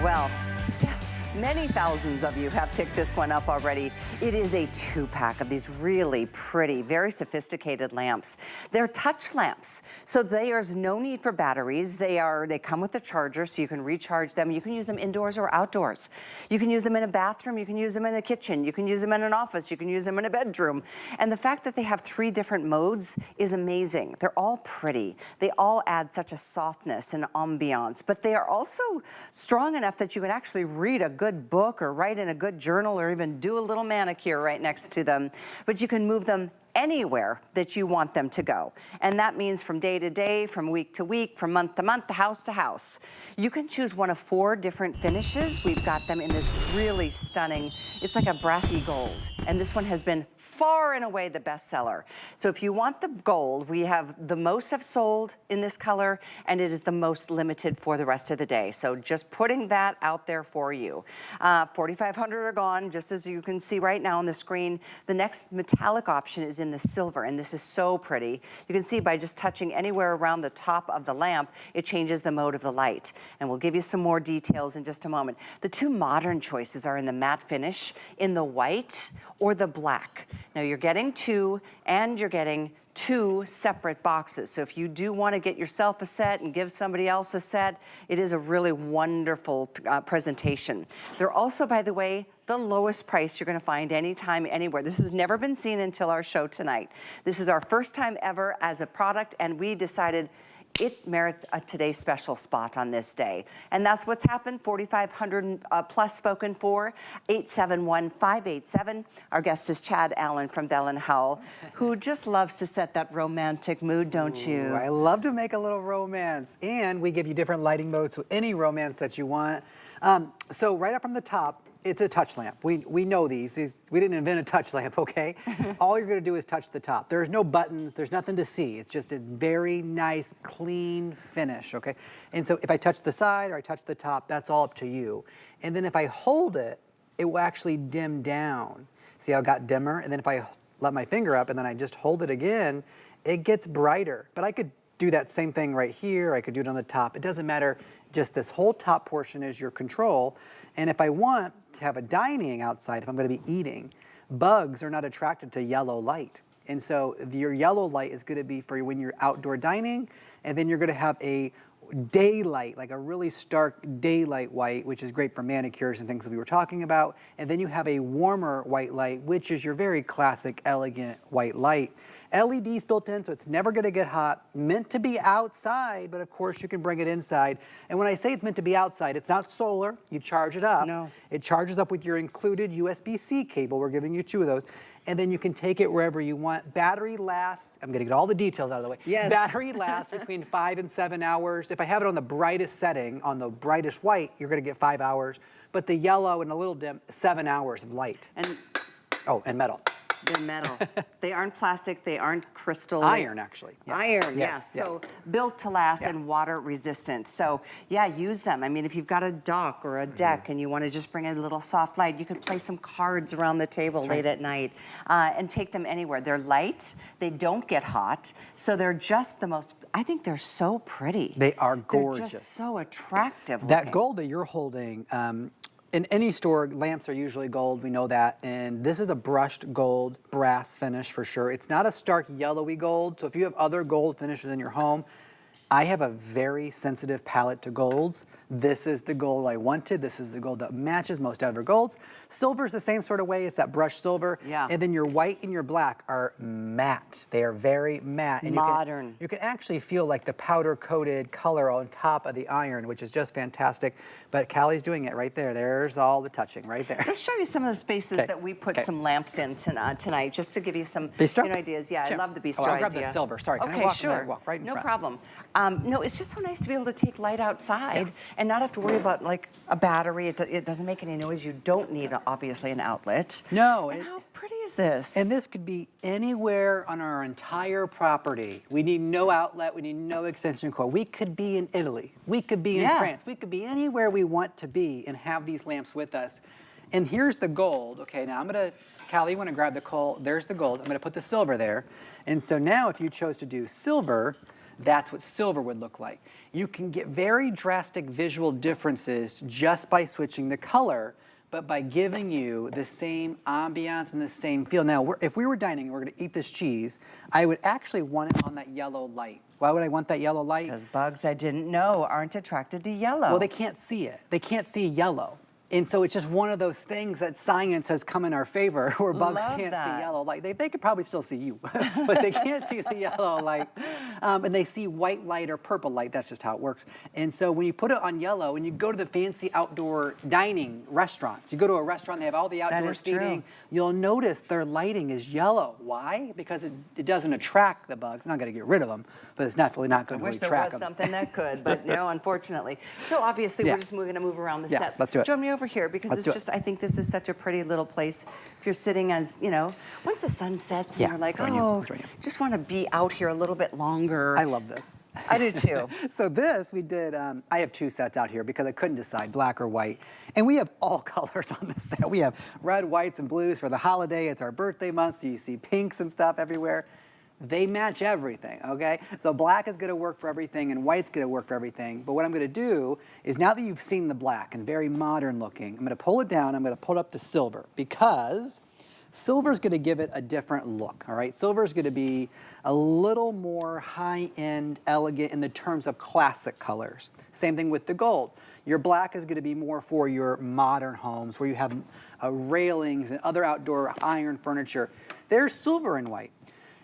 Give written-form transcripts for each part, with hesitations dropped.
Well, many thousands of you have picked this one up already. It is a 2-pack of these really pretty, very sophisticated lamps. They're touch lamps, so there's no need for batteries. They come with a charger, so you can recharge them. You can use them indoors or outdoors. You can use them in a bathroom. You can use them in the kitchen. You can use them in an office. You can use them in a bedroom. And the fact that they have 3 different modes is amazing. They're all pretty. They all add such a softness and ambiance, but they are also strong enough that you can actually read a good book or write in a good journal or even do a little manicure right next to them. But you can move them anywhere that you want them to go. And that means from day to day, from week to week, from month to month, house to house. You can choose one of 4 different finishes. We've got them in this really stunning, it's like a brassy gold. And this one has been far and away the best seller. So if you want the gold, we have the most have sold in this color, and it is the most limited for the rest of the day. So just putting that out there for you. 4,500 are gone, just as you can see right now on the screen. The next metallic option is in the silver, and this is so pretty. You can see by just touching anywhere around the top of the lamp, it changes the mode of the light. And we'll give you some more details in just a moment. The 2 modern choices are in the matte finish, in the white or the black. Now you're getting 2, and you're getting 2 separate boxes. So if you do want to get yourself a set and give somebody else a set, it is a really wonderful presentation. They're also, by the way, the lowest price you're going to find anytime, anywhere. This has never been seen until our show tonight. This is our first time ever as a product, and we decided it merits a today's special spot on this day. And that's what's happened. 4,500 plus spoken for. 871-587. Our guest is Chad Allen from Bell & Howell, who just loves to set that romantic mood, don't you? I love to make a little romance. And we give you different lighting modes, so any romance that you want. So right up from the top, it's a touch lamp. We know these. We didn't invent a touch lamp, okay? All you're gonna do is touch the top. There's no buttons, there's nothing to see. It's just a very nice, clean finish, okay? And so if I touch the side or I touch the top, that's all up to you. And then if I hold it, it will actually dim down. See how it got dimmer? And then if I let my finger up and then I just hold it again, it gets brighter. But I could do that same thing right here. I could do it on the top. It doesn't matter. Just this whole top portion is your control. And if I want to have a dining outside, if I'm going to be eating, bugs are not attracted to yellow light. And so your yellow light is going to be for when you're outdoor dining, and then you're going to have a daylight, like a really stark daylight white, which is great for manicures and things that we were talking about. And then you have a warmer white light, which is your very classic, elegant white light. LEDs built in, so it's never gonna get hot. Meant to be outside, but of course you can bring it inside. And when I say it's meant to be outside, it's not solar. You charge it up. No. It charges up with your included USB-C cable. We're giving you 2 of those. And then you can take it wherever you want. Battery lasts, I'm gonna get all the details out of the way. Yes. Battery lasts between 5 and 7 hours. If I have it on the brightest setting, on the brightest white, you're gonna get 5 hours. But the yellow and a little dim, 7 hours of light. And oh, and metal. they're metal. They aren't plastic, they aren't crystal. Iron, actually. Yeah. Iron, yes. Yes. So built to last and water resistant. So yeah, use them. I mean, if you've got a dock or a deck and you want to just bring a little soft light, you could play some cards around the table late at night and take them anywhere. They're light, they don't get hot, so they're just the most, I think they're so pretty. They are gorgeous. They're just so attractive That looking. gold that you're holding, in any store, lamps are usually gold, we know that, and this is a brushed gold brass finish for sure. It's not a stark yellowy gold, so if you have other gold finishes in your home, I have a very sensitive palette to golds. This is the gold I wanted. This is the gold that matches most other golds. Silver is the same sort of way. It's that brushed silver. Yeah. And then your white and your black are matte. They are very matte. And modern. You can actually feel like the powder coated color on top of the iron, which is just fantastic. But Callie's doing it right there. There's all the touching right there. Let's show you some of the spaces that we put some lamps in tonight, just to give you some ideas. Yeah, Sure. I love the bistro I'll idea. grab the silver. Sorry, can I Okay, walk, sure. walk right in no front? problem. No, it's just so nice to be able to take light outside and not have to worry about like a battery. It doesn't make any noise. You don't need, obviously, an outlet. No. And how pretty is this? And this could be anywhere on our entire property. We need no outlet. We need no extension cord. We could be in Italy. We could be in France. We could be anywhere we want to be and have these lamps with us. And here's the gold. Okay, now I'm gonna, Callie, you wanna grab the coal? There's the gold. I'm gonna put the silver there. And so now if you chose to do silver, that's what silver would look like. You can get very drastic visual differences just by switching the color, but by giving you the same ambiance and the same feel. Now, if we were dining and we're gonna eat this cheese, I would actually want it on that yellow light. Why would I want that yellow light? Because bugs I didn't know aren't attracted to yellow. Well, they can't see it. They can't see yellow. And so it's just one of those things that science has come in our favor where bugs can't see yellow light. They could probably still see you, but they can't see the yellow light. And they see white light or purple light. That's just how it works. And so when you put it on yellow and you go to the fancy outdoor dining restaurants, you go to a restaurant, they have all the outdoor seating, you'll notice their lighting is yellow. Why? Because it doesn't attract the bugs. Not going to get rid of them, but it's definitely not going to really track them. I wish there was something that could, but no, unfortunately. So obviously we're just going to move around the set. Let's do it. Join me over here because it's just, I think this is such a pretty little place. If you're sitting as, you know, once the sun sets and you're like, oh, just want to be out here a little bit longer. I love this. I do too. So this we did, I have two sets out here because I couldn't decide, black or white. And we have all colors on this set. We have red, whites, and blues for the holiday. It's our birthday month, so you see pinks and stuff everywhere. They match everything, okay? So black is gonna work for everything and white's gonna work for everything. But what I'm gonna do is now that you've seen the black and very modern looking, I'm gonna pull it down, I'm gonna pull up the silver because silver's gonna give it a different look, all right? Silver's gonna be a little more high-end, elegant in the terms of classic colors. Same thing with the gold. Your black is gonna be more for your modern homes where you have railings and other outdoor iron furniture. There's silver and white.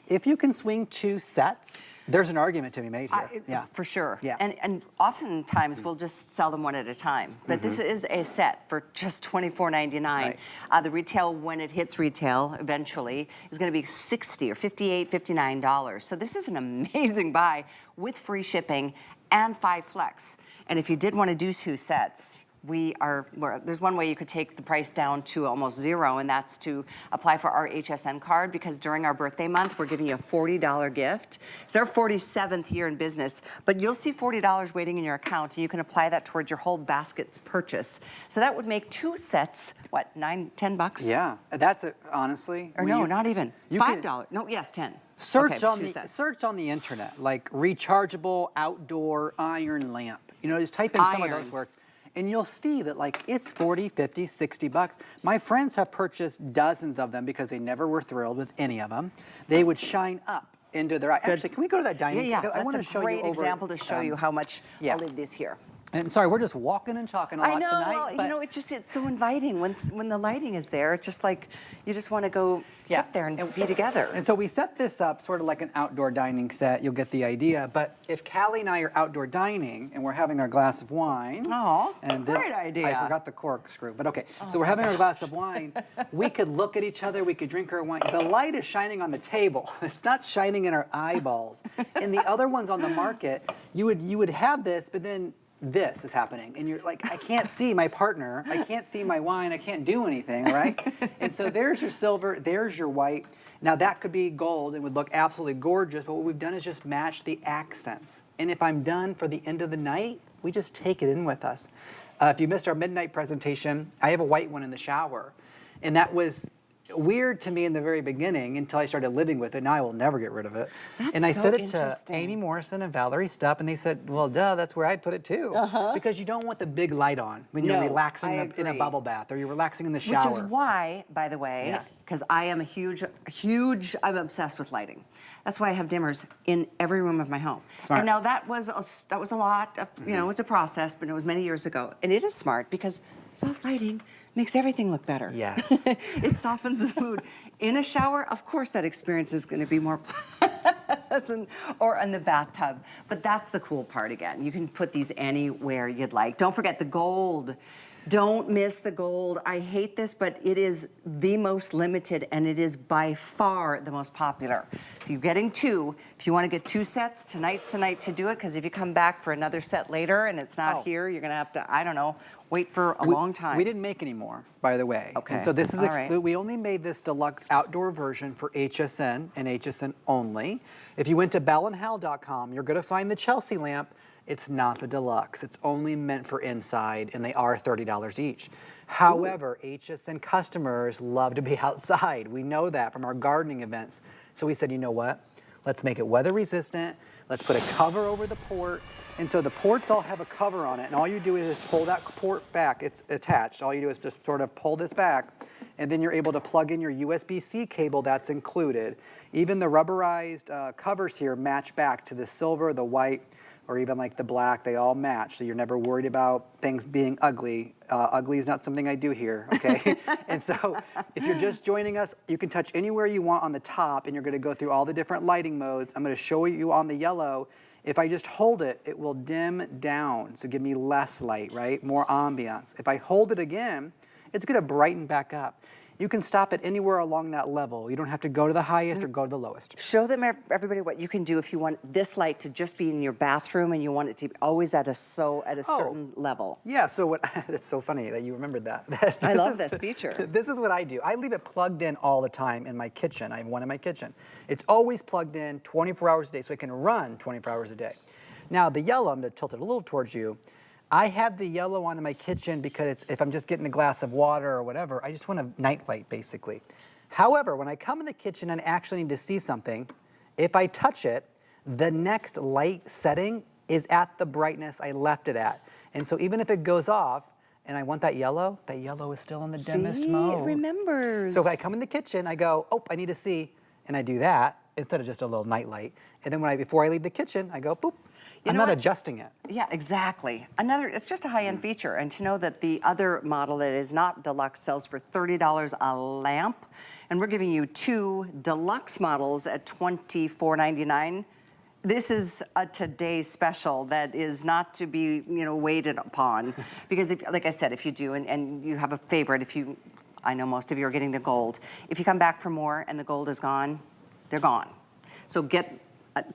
If you can swing two sets, there's an argument to be made here. For sure. Yeah. And oftentimes we'll just sell them one at a time. But this is a set for just $24.99. Right. The retail, when it hits retail eventually, is going to be $60 or $58, $59. So this is an amazing buy with free shipping and 5 flex. And if you did want to do 2 sets, there's one way you could take the price down to almost zero, and that's to apply for our HSN card, because during our birthday month, we're giving you a $40 gift. It's our 47th year in business, but you'll see $40 waiting in your account, and you can apply that towards your whole basket's purchase. So that would make 2 sets, what, $9, $10? Yeah, that's honestly. Or no, not even. $5. No, yes, 10. Search on the internet, like rechargeable outdoor iron lamp. You know, just type in some of those words. And you'll see that like it's 40, 50, 60 bucks. My friends have purchased dozens of them because they never were thrilled with any of them. They would shine up into their eye. Actually, can we go to that dining? Yeah, I want to that's a show great you example to show you how much I'll leave this here. And sorry, we're just walking and talking a lot tonight. Well, you know, it's so inviting when the lighting is there. It's just like you just want to go sit there and be together. And so we set this up sort of like an outdoor dining set. You'll get the idea. But if Callie and I are outdoor dining and we're having our glass of wine, great idea. I forgot the corkscrew, but okay. So we're having our glass of wine. We could look at each other. We could drink our wine. The light is shining on the table. It's not shining in our eyeballs. And the other ones on the market, you would have this, but then this is happening, and you're like, I can't see my partner, I can't see my wine, I can't do anything, right? And so there's your silver, there's your white. Now that could be gold and would look absolutely gorgeous, but what we've done is just match the accents. And if I'm done for the end of the night, we just take it in with us. If you missed our midnight presentation, I have a white one in the shower, and that was weird to me in the very beginning until I started living with it. Now I will never get rid of it. And I said it to Amy Morrison and Valerie Stupp, and they said, well, duh, that's where I'd put it too. Because you don't want the big light on when you're relaxing in a bubble bath or you're relaxing in the shower. Which is why, by the way, because I am I'm obsessed with lighting. That's why I have dimmers in every room of my home. Smart. And now that was a lot, you know, it's a process, but it was many years ago. And it is smart because soft lighting makes everything look better. Yes. It softens the mood. In a shower, of course that experience is going to be more pleasant, or in the bathtub. But that's the cool part again. You can put these anywhere you'd like. Don't forget the gold. Don't miss the gold. I hate this, but it is the most limited, and it is by far the most popular. So you're getting 2. If you want to get 2 sets, tonight's the night to do it, because if you come back for another set later and it's not here, you're going to have to, I don't know, wait for a long time. We didn't make any more, by the way. Okay. And so this is All we only made this deluxe outdoor version for HSN and HSN only. If you went to bellandhowell.com, you're going to find the Chelsea lamp. It's not the deluxe. It's only meant for inside, and they are $30 each. However, HSN customers love to be outside. We know that from our gardening events. So we said, you know what? Let's make it weather resistant. Let's put a cover over the port. And so the ports all have a cover on it, and all you do is pull that port back. It's attached. All you do is just sort of pull this back, and then you're able to plug in your USB-C cable that's included. Even the rubberized covers here match back to the silver, the white, or even like the black. They all match, so you're never worried about things being ugly. Ugly is not something I do here, okay? And so if you're just joining us, you can touch anywhere you want on the top, and you're gonna go through all the different lighting modes. I'm gonna show you on the yellow. If I just hold it, it will dim down, so give me less light, right? More ambiance. If I hold it again, it's gonna brighten back up. You can stop it anywhere along that level. You don't have to go to the highest or go to the lowest. Show them, everybody, what you can do if you want this light to just be in your bathroom and you want it to be always at a certain level. Yeah, so what, that's so funny that you remembered that. I love this feature. This is what I do. I leave it plugged in all the time in my kitchen. I have one in my kitchen. It's always plugged in 24 hours a day, so it can run 24 hours a day. Now the yellow, I'm gonna tilt it a little towards you. I have the yellow on in my kitchen because if I'm just getting a glass of water or whatever, I just want a night light basically. However, when I come in the kitchen and actually need to see something, if I touch it, the next light setting is at the brightness I left it at. And so even if it goes off and I want that yellow is still in the dimmest mode. It remembers. So if I come in the kitchen, I go, oh, I need to see, and I do that instead of just a little night light. And then before I leave the kitchen, I go, boop. I'm not adjusting it. Yeah, exactly. It's just a high-end feature. And to know that the other model that is not deluxe sells for $30 a lamp, and we're giving you 2 deluxe models at $24.99. This is a today's special that is not to be, waited upon. Because like I said, if you do, and you have a favorite, I know most of you are getting the gold. If you come back for more and the gold is gone, they're gone. So get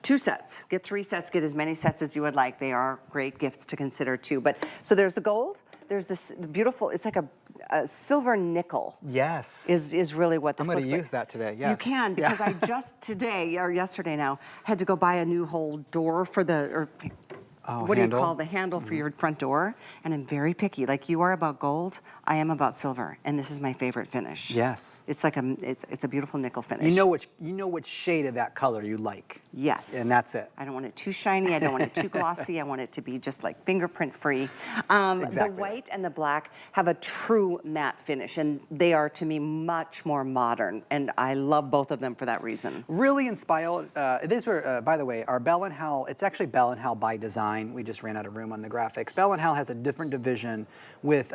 2 sets, get 3 sets, get as many sets as you would like. They are great gifts to consider too. But so there's the gold, there's this beautiful, it's like a silver nickel. Yes. Is really what this looks like. I'm going to use that today, yes. You can, because I just today, or yesterday now, had to go buy a new whole door for what do you call the handle for your front door? And I'm very picky. Like you are about gold, I am about silver, and this is my favorite finish. Yes. It's like it's a beautiful nickel finish. You know which shade of that color you like. Yes. And that's it. I don't want it too shiny. I don't want it too glossy. I want it to be just like fingerprint free. Exactly. The white and the black have a true matte finish, and they are to me much more modern. And I love both of them for that reason. Really inspired. These were, by the way, our Bell & Howell. It's actually Bell & Howell by design. We just ran out of room on the graphics. Bell & Howell has a different division with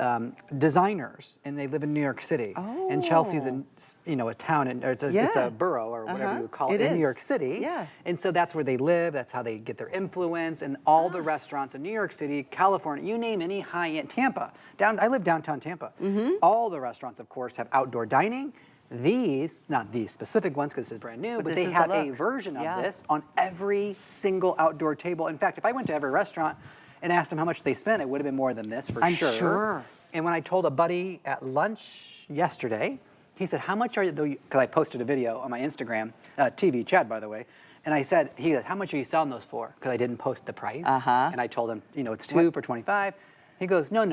designers, and they live in New York City. Oh. And Chelsea's a town, or it's a borough, or whatever you would call it, in New York City. Yeah. And so that's where they live. That's how they get their influence. And all the restaurants in New York City, California, you name any high-end, Tampa. I live downtown Tampa. All the restaurants, of course, have outdoor dining. These, not these specific ones because it's brand new, but they have a version of this on every single outdoor table. In fact, if I went to every restaurant and asked them how much they spent, it would have been more than this for sure. I'm sure. And when I told a buddy at lunch yesterday, he said, how much are you, because I posted a video on my Instagram, TV Chad, by the way, and I said, he goes, how much are you selling those for? Because I didn't post the price. And I told him, it's 2 for 25. He goes, no.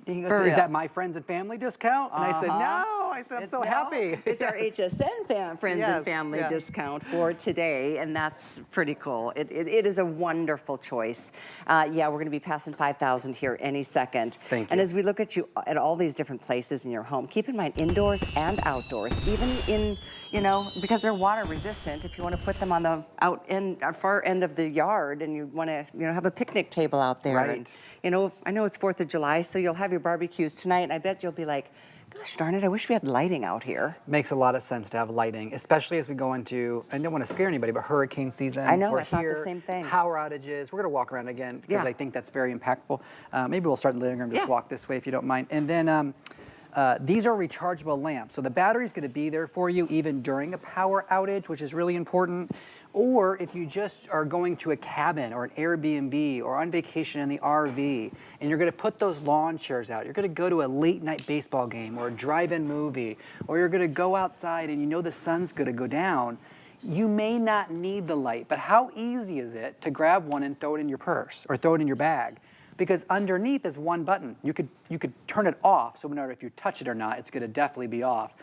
He goes, is that my friends and family discount? And I said, no. I said, I'm so happy. It's our HSN friends and family discount for today, and that's pretty cool. It is a wonderful choice. Yeah, we're going to be passing 5,000 here any second. Thank you. And as we look at all these different places in your home, keep in mind indoors and outdoors, even in, because they're water resistant. If you want to put them on the far end of the yard, and you want to, have a picnic table out there. Right. And, I know it's 4th of July, so you'll have your barbecues tonight, and I bet you'll be like, gosh darn it, I wish we had lighting out here. Makes a lot of sense to have lighting, especially as we go into, I don't want to scare anybody, but hurricane season. I know, I thought the same thing. Power outages. We're going to walk around again because I think that's very impactful. Maybe we'll start in the living room, just walk this way if you don't mind. And then these are rechargeable lamps. So the battery's going to be there for you even during a power outage, which is really important. Or if you just are going to a cabin or an Airbnb or on vacation in the RV, and you're going to put those lawn chairs out, you're going to go to a late night baseball game or a drive-in movie, or you're going to go outside and the sun's going to go down, you may not need the light, but how easy is it to grab one and throw it in your purse or throw it in your bag? because underneath is one button. You could turn it off, so no matter if you touch it or not, it's gonna definitely be off.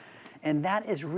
And that is really